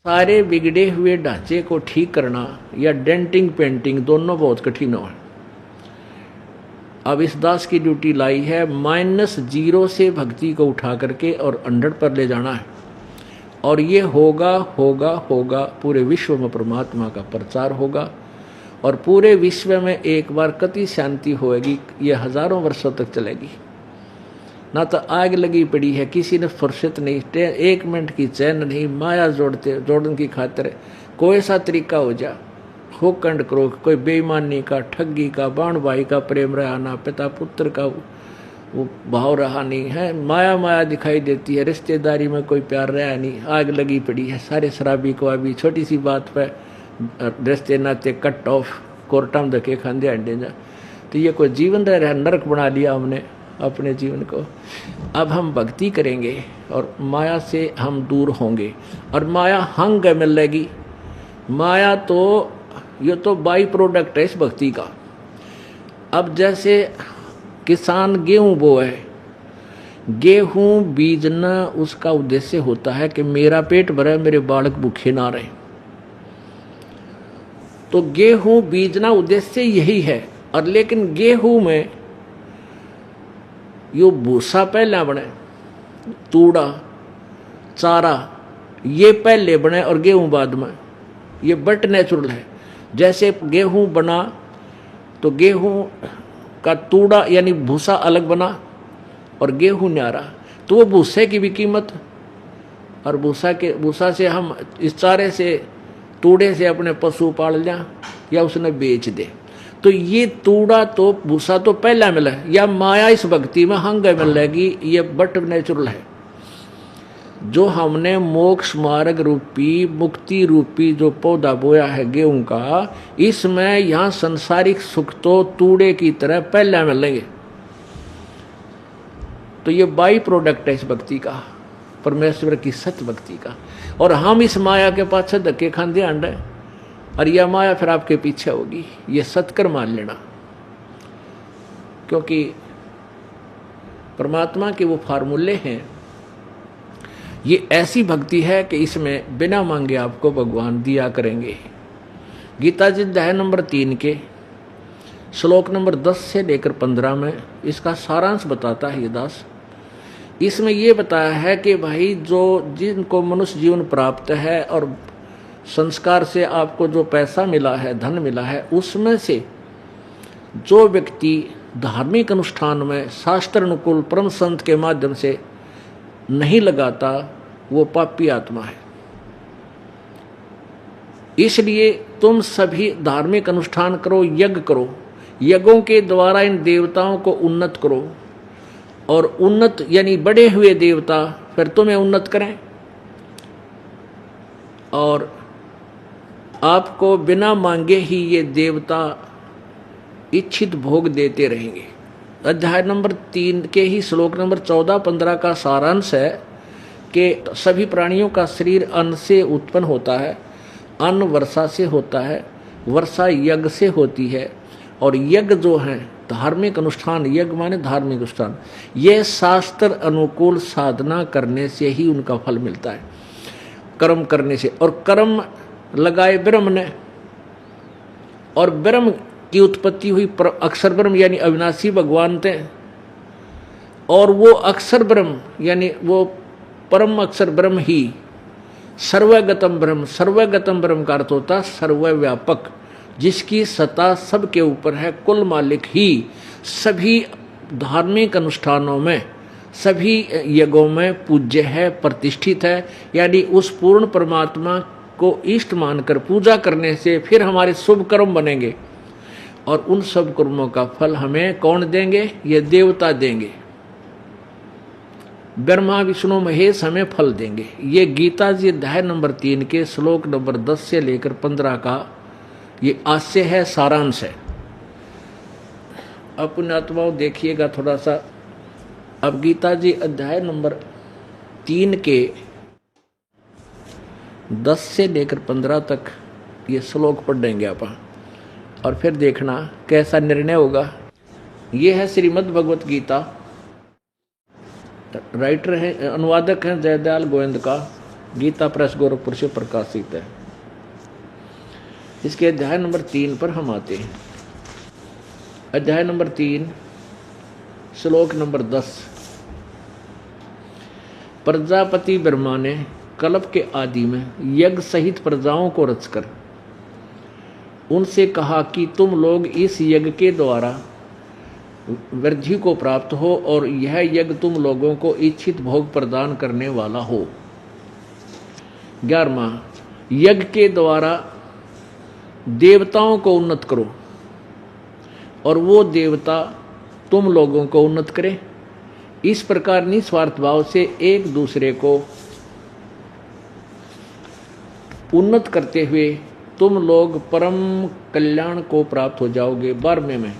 सारे बिगड़े हुए ढांचे को ठीक करना या डेंटिंग पेंटिंग दोनों बहुत कठिन है। अब इस दास की ड्यूटी लाई है -0 से भक्ति को उठा करके और 100 पर ले जाना है। और ये होगा होगा होगा, पूरे विश्व में परमात्मा का प्रचार होगा और पूरे विश्व में एक बार कति शांति होएगी। ये हजारों वर्षों तक चलेगी। ना तो आग लगी पड़ी है, किसी ने फुर्सत नहीं, 1 मिनट की चैन नहीं। माया जोड़ने की खातिर कोई सा तरीका हो जा, हो कंड करो, कोई बेईमानी का, ठगी का, बाण भाई का प्रेम रहा ना, पिता पुत्र का वो भाव रहा नहीं है। माया माया दिखाई देती है, रिश्तेदारी में कोई प्यार रहा नहीं। आग लगी पड़ी है, सारे शराबी को अभी छोटी सी बात पे रिश्ते नाते कट ऑफ, कोर्टा में धके खांदे अंडे जा। तो ये कोई जीवन रह रहा, नरक बना लिया हमने अपने जीवन को। अब हम भक्ति करेंगे और माया से हम दूर होंगे और माया हंग मिलेगी। माया तो ये तो बाई प्रोडक्ट है इस भक्ति का। अब जैसे किसान गेहूं बोए, गेहूं बीजना उसका उद्देश्य होता है कि मेरा पेट भरे, मेरे बालक भूखे ना रहे। तो गेहूं बीजना उद्देश्य यही है। और लेकिन गेहूं में यो भूसा पहला बने, तूड़ा चारा ये पहले बने और गेहूं बाद में, ये बट नेचुरल है। जैसे गेहूं बना तो गेहूं का तूड़ा यानी भूसा अलग बना और गेहूं न्यारा, तो वो भूसे की भी कीमत, और भूसा से हम इस चारे से तूड़े से अपने पशु पाल लें या उसने बेच दे। तो ये तूड़ा तो भूसा तो पहला मिला, या माया इस भक्ति में हंग मिलेगी। ये बट नेचुरल है। जो हमने मोक्ष मार्ग रूपी, मुक्ति रूपी जो पौधा बोया है गेहूं का, इसमें यहां संसारिक सुख तो तूड़े की तरह पहला मिलेंगे। तो ये बाई प्रोडक्ट है इस भक्ति का, परमेश्वर की सत्य भक्ति का। और हम इस माया के पाछे धक्के खांदे आंडे, और यह माया फिर आपके पीछे होगी। ये सत्कर मान लेना, क्योंकि परमात्मा के वो फार्मूले हैं। ये ऐसी भक्ति है कि इसमें बिना मांगे आपको भगवान दिया करेंगे। गीता जी अध्याय नंबर 3 के श्लोक नंबर 10 से लेकर 15 में इसका सारांश बताता है ये दास। इसमें ये बताया है कि भाई जो जिनको मनुष्य जीवन प्राप्त है और संस्कार से आपको जो पैसा मिला है, धन मिला है, उसमें से जो व्यक्ति धार्मिक अनुष्ठान में शास्त्र अनुकूल परम संत के माध्यम से नहीं लगाता, वो पापी आत्मा है। इसलिए तुम सभी धार्मिक अनुष्ठान करो, यज्ञ करो, यज्ञों के द्वारा इन देवताओं को उन्नत करो, और उन्नत यानी बढ़े हुए देवता फिर तुम्हें उन्नत करें और आपको बिना मांगे ही ये देवता इच्छित भोग देते रहेंगे। अध्याय नंबर 3 के ही श्लोक नंबर 14-15 का सारांश है कि सभी प्राणियों का शरीर अन्न से उत्पन्न होता है, अन्न वर्षा से होता है, वर्षा यज्ञ से होती है, और यज्ञ जो है धार्मिक अनुष्ठान, यज्ञ माने धार्मिक अनुष्ठान, ये शास्त्र अनुकूल साधना करने से ही उनका फल मिलता है, कर्म करने से। और कर्म लगाए ब्रह्म ने, और ब्रह्म की उत्पत्ति हुई अक्षर ब्रह्म यानी अविनाशी भगवान थे, और वो अक्षर ब्रह्म यानी वो परम अक्षर ब्रह्म ही सर्वगतम ब्रह्म। सर्वगतम ब्रह्म का अर्थ होता सर्वव्यापक, जिसकी सत्ता सबके ऊपर है, कुल मालिक ही सभी धार्मिक अनुष्ठानों में, सभी यज्ञों में पूज्य है, प्रतिष्ठित है। यानी उस पूर्ण परमात्मा को इष्ट मानकर पूजा करने से फिर हमारे शुभ कर्म बनेंगे, और उन सब कर्मों का फल हमें कौन देंगे? ये देवता देंगे। ब्रह्मा विष्णु महेश हमें फल देंगे। ये गीता जी अध्याय नंबर 3 के श्लोक नंबर 10 से लेकर 15 का ये आशय है, सारांश है। अब पुण्यात्माओं देखिएगा थोड़ा सा। अब गीता जी अध्याय नंबर 3 के 10 से लेकर 15 तक ये श्लोक पढ़ देंगे अपन, और फिर देखना कैसा निर्णय होगा। ये है श्रीमद् भगवत गीता। राइटर है, अनुवादक है जयदयाल गोविंद का, गीता प्रेस गोरखपुर से प्रकाशित है। इसके अध्याय नंबर 3 पर हम आते हैं। अध्याय नंबर 3 श्लोक नंबर 10। प्रजापति ब्रह्मा ने कल्प के आदि में यज्ञ सहित प्रजाओं को रचकर उनसे कहा कि तुम लोग इस यज्ञ के द्वारा वृद्धि को प्राप्त हो और यह यज्ञ तुम लोगों को इच्छित भोग प्रदान करने वाला हो। 11वां, यज्ञ के द्वारा देवताओं को उन्नत करो और वो देवता तुम लोगों को उन्नत करे। इस प्रकार निस्वार्थ भाव से एक दूसरे को उन्नत करते हुए तुम लोग परम कल्याण को प्राप्त हो जाओगे। 12वें में,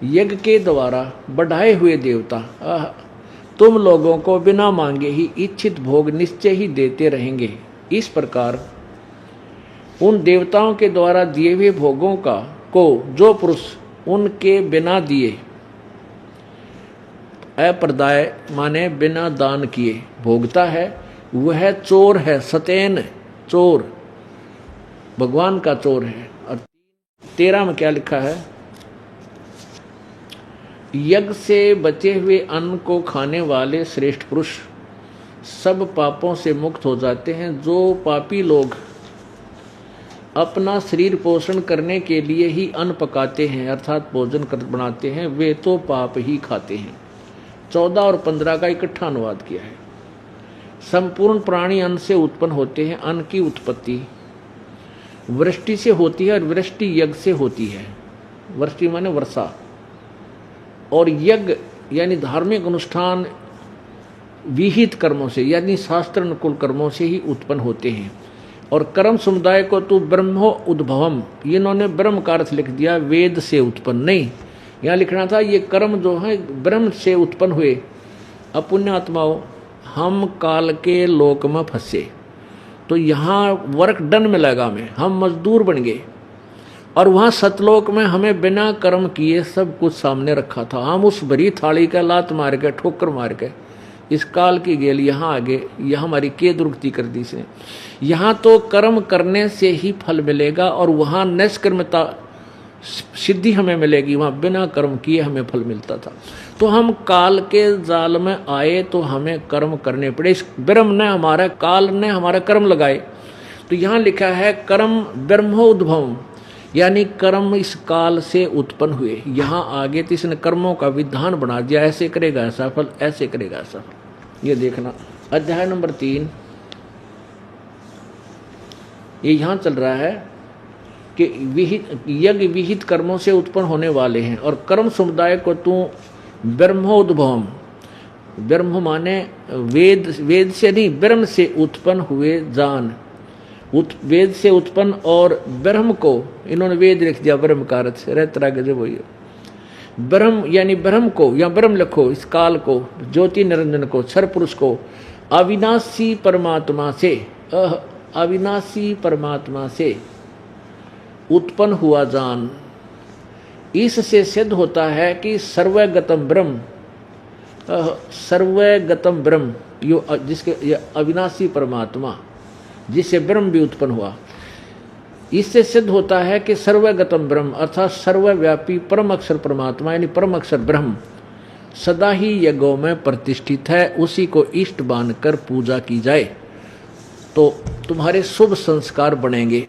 यज्ञ के द्वारा बढ़ाए हुए देवता तुम लोगों को बिना मांगे ही इच्छित भोग निश्चय ही देते रहेंगे। इस प्रकार उन देवताओं के द्वारा दिए हुए भोगों को जो पुरुष उनके बिना दिए, अप्रदाय माने बिना दान किए भोगता है, वह चोर है, सतेन चोर, भगवान का चोर है। और 13 में क्या लिखा है, यज्ञ से बचे हुए अन्न को खाने वाले श्रेष्ठ पुरुष सब पापों से मुक्त हो जाते हैं। जो पापी लोग अपना शरीर पोषण करने के लिए ही अन्न पकाते हैं अर्थात भोजन बनाते हैं, वे तो पाप ही खाते हैं। 14 और 15 का इकट्ठा अनुवाद किया है। संपूर्ण प्राणी अन्न से उत्पन्न होते हैं। अन्न की उत्पत्ति वृष्टि से होती है और वृष्टि यज्ञ से होती है। वृष्टि माने वर्षा, और यज्ञ यानी धार्मिक अनुष्ठान विहित कर्मों से यानी शास्त्र अनुकूल कर्मों से ही उत्पन्न होते हैं। और कर्म समुदाय को तो ब्रह्मो उद्भवम, इन्होंने ब्रह्म का अर्थ लिख दिया, वेद से उत्पन्न नहीं। यहाँ लिखना था ये कर्म जो है ब्रह्म से उत्पन्न हुए। अपुण्यात्माओं, हम काल के लोक में फंसे तो यहाँ वर्क डन में लगा में हम मजदूर बन गए, और वहाँ सतलोक में हमें बिना कर्म किए सब कुछ सामने रखा था। हम उस भरी थाली का लात मार के ठोकर मार के इस काल की गेल यहाँ आगे, यह हमारी के दुर्गति कर दी से। यहाँ तो कर्म करने से ही फल मिलेगा और वहाँ निष्कर्मता सिद्धि हमें मिलेगी, वहाँ बिना कर्म किए हमें फल मिलता था। तो हम काल के जाल में आए तो हमें कर्म करने पड़े। इस ब्रह्म ने हमारा, काल ने हमारा कर्म लगाए। तो यहाँ लिखा है कर्म ब्रह्मोद्भव, यानी कर्म इस काल से उत्पन्न हुए। यहाँ आगे तो इसने कर्मों का विधान बना दिया, ऐसे करेगा ऐसा फल, ऐसे करेगा ऐसा फल। ये देखना अध्याय नंबर 3 ये यहाँ चल रहा है कि यज्ञ विहित कर्मों से उत्पन्न होने वाले हैं। और कर्म समुदाय को तू ब्रह्मोद्भवम, ब्रह्म माने वेद, वेद से नहीं ब्रह्म से उत्पन्न हुए जान, वेद से उत्पन्न। और ब्रह्म को इन्होंने वेद लिख दिया, ब्रह्म का अर्थ रहता गजब वही ब्रह्म, यानी ब्रह्म को या ब्रह्म लिखो, इस काल को, ज्योति निरंजन को, क्षर पुरुष को, अविनाशी परमात्मा से, अविनाशी परमात्मा से उत्पन्न हुआ जान। इससे सिद्ध होता है कि सर्वगतम ब्रह्म, सर्वगतम ब्रह्म, यो जिसके अविनाशी परमात्मा जिससे ब्रह्म भी उत्पन्न हुआ, इससे सिद्ध होता है कि सर्वगतम ब्रह्म अर्थात सर्वव्यापी परम अक्षर परमात्मा यानी परम अक्षर ब्रह्म सदा ही यज्ञों में प्रतिष्ठित है। उसी को इष्ट मानकर पूजा की जाए तो तुम्हारे शुभ संस्कार बनेंगे।